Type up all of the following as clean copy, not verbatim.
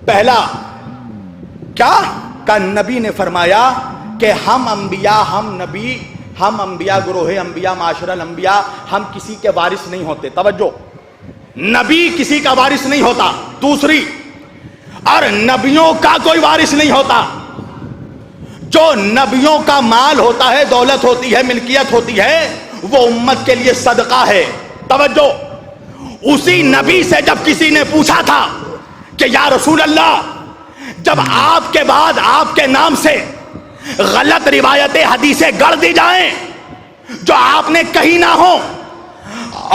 پہلا کیا کہ نبی نے فرمایا کہ ہم انبیاء، ہم انبیاء، گروہ انبیاء، معاشر الانبیاء، ہم کسی کے وارث نہیں ہوتے. توجہ، نبی کسی کا وارث نہیں ہوتا. دوسری، اور نبیوں کا کوئی وارث نہیں ہوتا. جو نبیوں کا مال ہوتا ہے، دولت ہوتی ہے، ملکیت ہوتی ہے، وہ امت کے لیے صدقہ ہے. توجہ، اسی نبی سے جب کسی نے پوچھا تھا کہ یا رسول اللہ، جب آپ کے بعد آپ کے نام سے غلط روایتیں، حدیثیں گڑ دی جائیں جو آپ نے کہی نہ ہو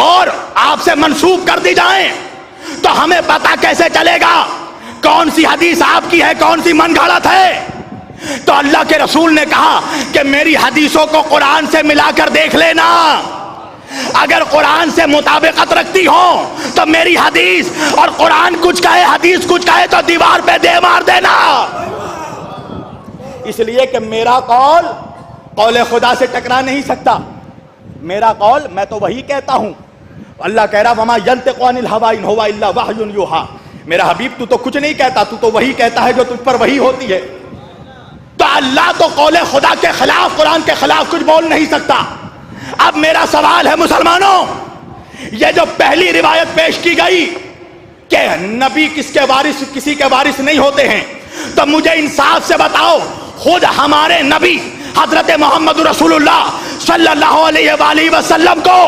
اور آپ سے منسوب کر دی جائیں، تو ہمیں پتہ کیسے چلے گا کون سی حدیث آپ کی ہے، کون سی من گھڑت ہے؟ تو اللہ کے رسول نے کہا کہ میری حدیثوں کو قرآن سے ملا کر دیکھ لینا. اگر قرآن سے مطابقت رکھتی ہو تو میری حدیث، اور قرآن کچھ کہے، حدیث کچھ کہے تو دیوار پہ دے مار دینا. اس لیے کہ میرا قول قول خدا سے ٹکرا نہیں سکتا. میرا قول، میں تو وہی کہتا ہوں. اللہ کہہ رہا وما ینطق عن الہوی ان ہوا الا وحی یوحی. میرا حبیب تو کچھ نہیں کہتا، تو وہی کہتا ہے جو تجھ پر وہی ہوتی ہے. تو اللہ تو قول خدا کے خلاف، قرآن کے خلاف کچھ بول نہیں سکتا. اب میرا سوال ہے مسلمانوں، یہ جو پہلی روایت پیش کی گئی کہ نبی کسی کے وارث نہیں ہوتے ہیں، تو مجھے انصاف سے بتاؤ، خود ہمارے نبی حضرت محمد رسول اللہ صلی اللہ علیہ وآلہ وسلم کو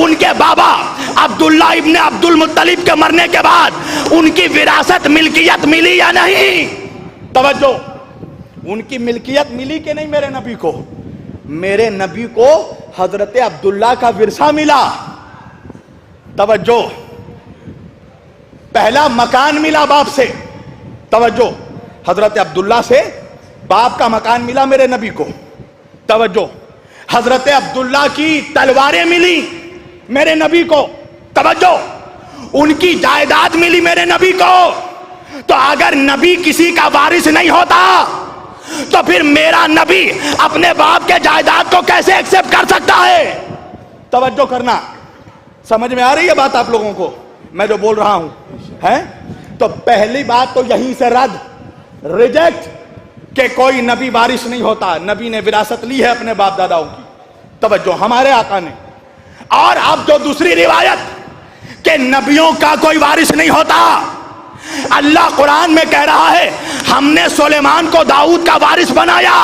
ان کے بابا عبداللہ ابن عبد المطلب کے مرنے کے بعد ان کی وراثت، ملکیت ملی یا نہیں؟ توجہ، ان کی ملکیت ملی کہ نہیں؟ میرے نبی کو، میرے نبی کو حضرت عبداللہ کا ورثہ ملا. توجہ، پہلا مکان ملا باپ سے. توجہ، حضرت عبداللہ سے باپ کا مکان ملا میرے نبی کو. توجہ، حضرت عبداللہ کی تلواریں ملی میرے نبی کو. توجہ، ان کی جائیداد ملی میرے نبی کو. تو اگر نبی کسی کا وارث نہیں ہوتا تو پھر میرا نبی اپنے باپ کے جائیداد کو کیسے ایکسپٹ کر سکتا ہے؟ توجہ کرنا. سمجھ میں آ رہی ہے بات آپ لوگوں کو میں جو بول رہا ہوں ہے؟ تو پہلی بات تو یہیں سے ریجیکٹ کہ کوئی نبی وارث نہیں ہوتا. نبی نے وراثت لی ہے اپنے باپ داداؤں کی. توجہ، ہمارے آقا نے. اور اب جو دوسری روایت کہ نبیوں کا کوئی وارث نہیں ہوتا، اللہ قرآن میں کہہ رہا ہے ہم نے سلیمان کو داؤد کا وارث بنایا.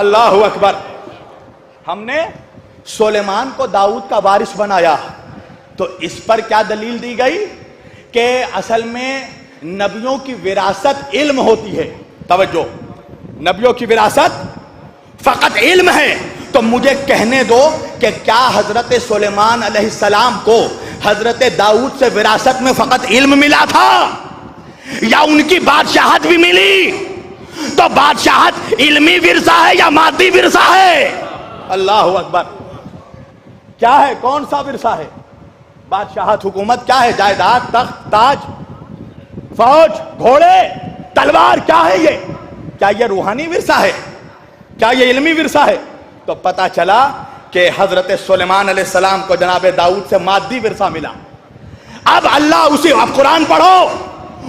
اللہ اکبر، ہم نے سلیمان کو داؤد کا وارث بنایا. تو اس پر کیا دلیل دی گئی کہ اصل میں نبیوں کی وراثت علم ہوتی ہے. توجہ، نبیوں کی وراثت فقط علم ہے. تو مجھے کہنے دو کہ کیا حضرت سلیمان علیہ السلام کو حضرت داؤد سے وراثت میں فقط علم ملا تھا یا ان کی بادشاہت بھی ملی؟ تو بادشاہت علمی ورثہ ہے یا مادی ورثہ ہے؟ اللہ اکبر، کیا ہے؟ کون سا ورثہ ہے؟ بادشاہت، حکومت کیا ہے؟ جائیداد، تخت، تاج، فوج، گھوڑے، تلوار، کیا ہے یہ؟ کیا یہ روحانی ورثہ ہے؟ کیا یہ علمی ورثہ ہے؟ تو پتہ چلا کہ حضرت سلیمان علیہ السلام کو جناب داؤد سے مادی ورثہ ملا. اب اللہ اب قرآن پڑھو،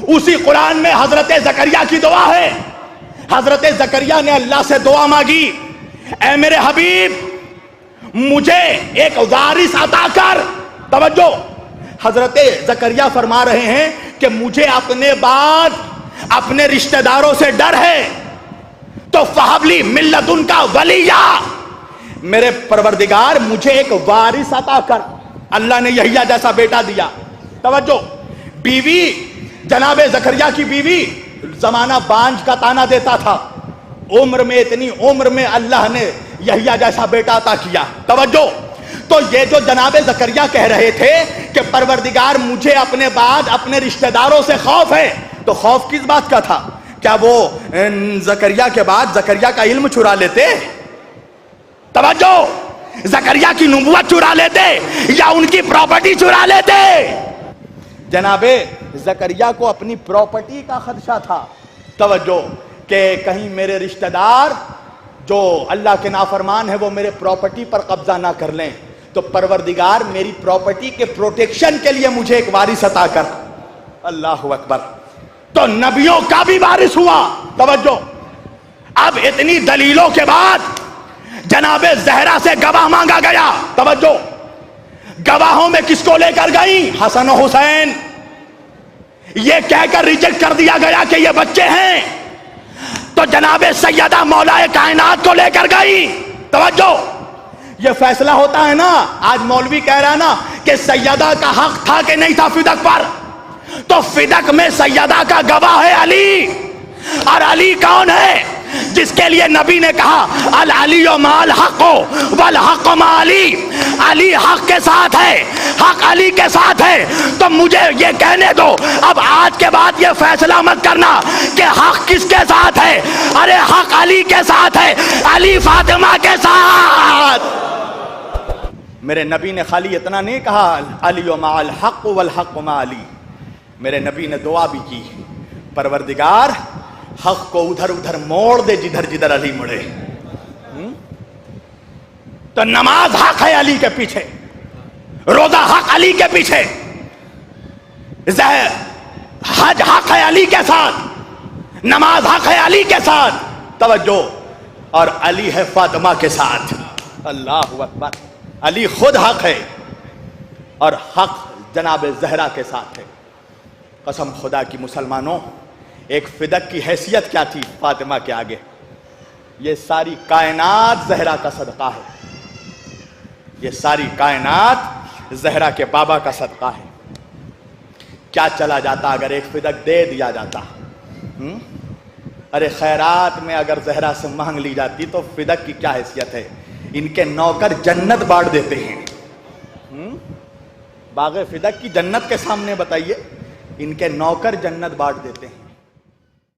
اسی قرآن میں حضرت زکریا کی دعا ہے. حضرت زکریا نے اللہ سے دعا مانگی، اے میرے حبیب مجھے ایک وارث عطا کر. توجہ، حضرت زکریا فرما رہے ہیں کہ مجھے اپنے بعد اپنے رشتہ داروں سے ڈر ہے، تو فہب لی من لدنک ولیہ، میرے پروردگار مجھے ایک وارث عطا کر. اللہ نے یحییٰ جیسا بیٹا دیا. توجہ، بیوی جناب زکریا کی بیوی زمانہ بانجھ کا تانا دیتا تھا، عمر میں اتنی عمر میں اللہ نے یحییٰ جیسا بیٹا عطا کیا. توجہ، تو یہ جو جناب زکریا کہہ رہے تھے کہ پروردگار مجھے اپنے بعد اپنے رشتہ داروں سے خوف ہے، تو خوف کس بات کا تھا؟ کیا وہ زکریا کے بعد زکریا کا علم چرا لیتے؟ توجہ، زکریا کی نبوت چرا لیتے یا ان کی پراپرٹی چرا لیتے؟ جناب زکریا کو اپنی پراپرٹی کا خدشہ تھا. توجہ، کہ کہیں میرے رشتہ دار جو اللہ کے نافرمان ہیں وہ میرے پراپرٹی پر قبضہ نہ کر لیں. تو پروردگار میری پراپرٹی کے پروٹیکشن کے لیے مجھے ایک وارث عطا کر. اللہ اکبر. تو نبیوں کا بھی وارث ہوا. توجہ, اب اتنی دلیلوں کے بعد جناب زہرا سے گواہ مانگا گیا. توجہ, گواہوں میں کس کو لے کر گئی؟ حسن و حسین. یہ کہہ کر ریجیکٹ کر دیا گیا کہ یہ بچے ہیں, تو جناب سیدہ مولا کائنات کو لے کر گئی. توجہ, یہ فیصلہ ہوتا ہے نا. آج مولوی کہہ رہا ہے نا کہ سیدہ کا حق تھا کہ نہیں تھا فدق پر, تو فدق میں سیدہ کا گواہ ہے علی. اور علی کون ہے؟ جس کے لیے نبی نے کہا العلی مع الحق والحق مع علی. علی حق کے ساتھ ہے, حق علی کے ساتھ ہے. تو مجھے یہ کہنے دو, اب آج کے بعد یہ فیصلہ مت کرنا کہ حق کس کے ساتھ ہے. ارے حق علی کے ساتھ ہے, علی فاطمہ کے ساتھ. میرے نبی نے خالی اتنا نہیں کہا علی مع الحق والحق مع علی, میرے نبی نے دعا بھی کی, پروردگار حق کو ادھر ادھر موڑ دے جدھر جدھر علی مڑے. تو نماز حق ہے علی کے پیچھے, روزہ حق علی کے پیچھے, حج حق ہے علی کے ساتھ, نماز حق ہے علی کے ساتھ. توجہ, اور علی ہے فاطمہ کے ساتھ. اللہ اکبر. علی خود حق ہے اور حق جناب زہرا کے ساتھ ہے. قسم خدا کی مسلمانوں, ایک فدق کی حیثیت کیا تھی فاطمہ کے آگے. یہ ساری کائنات زہرا کا صدقہ ہے, یہ ساری کائنات زہرا کے بابا کا صدقہ ہے. کیا چلا جاتا اگر ایک فدق دے دیا جاتا. ارے خیرات میں اگر زہرا سے مانگ لی جاتی تو فدق کی کیا حیثیت ہے. ان کے نوکر جنت بانٹ دیتے ہیں. باغ فدق کی جنت کے سامنے بتائیے, ان کے نوکر جنت بانٹ دیتے ہیں.